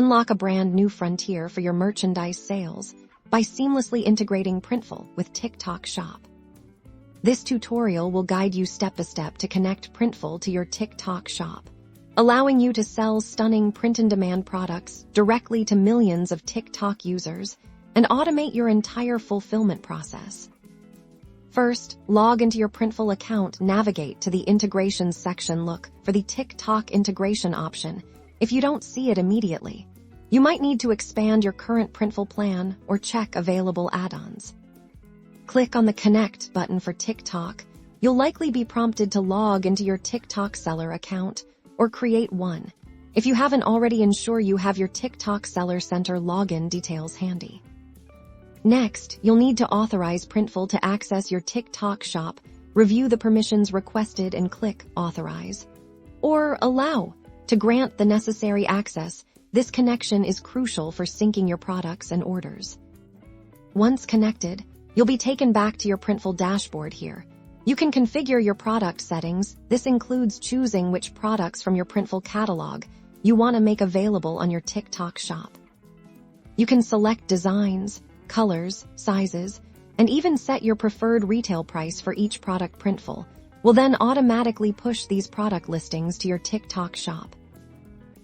Unlock a brand new frontier for your merchandise sales by seamlessly integrating Printful with TikTok Shop. This tutorial will guide you step-by-step to connect Printful to your TikTok Shop, allowing you to sell stunning print-on-demand products directly to millions of TikTok users and automate your entire fulfillment process. First, log into your Printful account, navigate to the Integrations section, look for the TikTok integration option. If you don't see it immediately, you might need to expand your current Printful plan or check available add-ons. Click on the Connect button for TikTok. You'll likely be prompted to log into your TikTok seller account or create one. If you haven't already, ensure you have your TikTok Seller Center login details handy. Next, you'll need to authorize Printful to access your TikTok shop, review the permissions requested and click Authorize or Allow to grant the necessary access. This connection is crucial for syncing your products and orders. Once connected, you'll be taken back to your Printful dashboard here. You can configure your product settings. This includes choosing which products from your Printful catalog you want to make available on your TikTok shop. You can select designs, colors, sizes, and even set your preferred retail price for each product. Printful will then automatically push these product listings to your TikTok shop.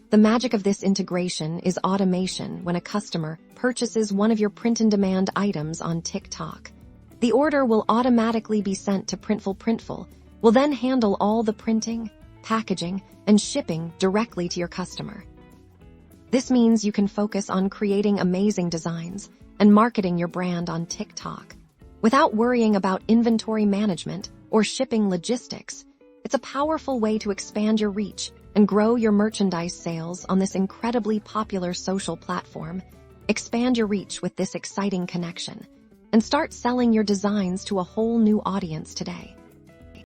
The magic of this integration is automation. When a customer purchases one of your print-on-demand items on TikTok, the order will automatically be sent to Printful. Printful will then handle all the printing, packaging, and shipping directly to your customer. This means you can focus on creating amazing designs and marketing your brand on TikTok without worrying about inventory management or shipping logistics. It's a powerful way to expand your reach and grow your merchandise sales on this incredibly popular social platform. Expand your reach with this exciting connection and start selling your designs to a whole new audience today.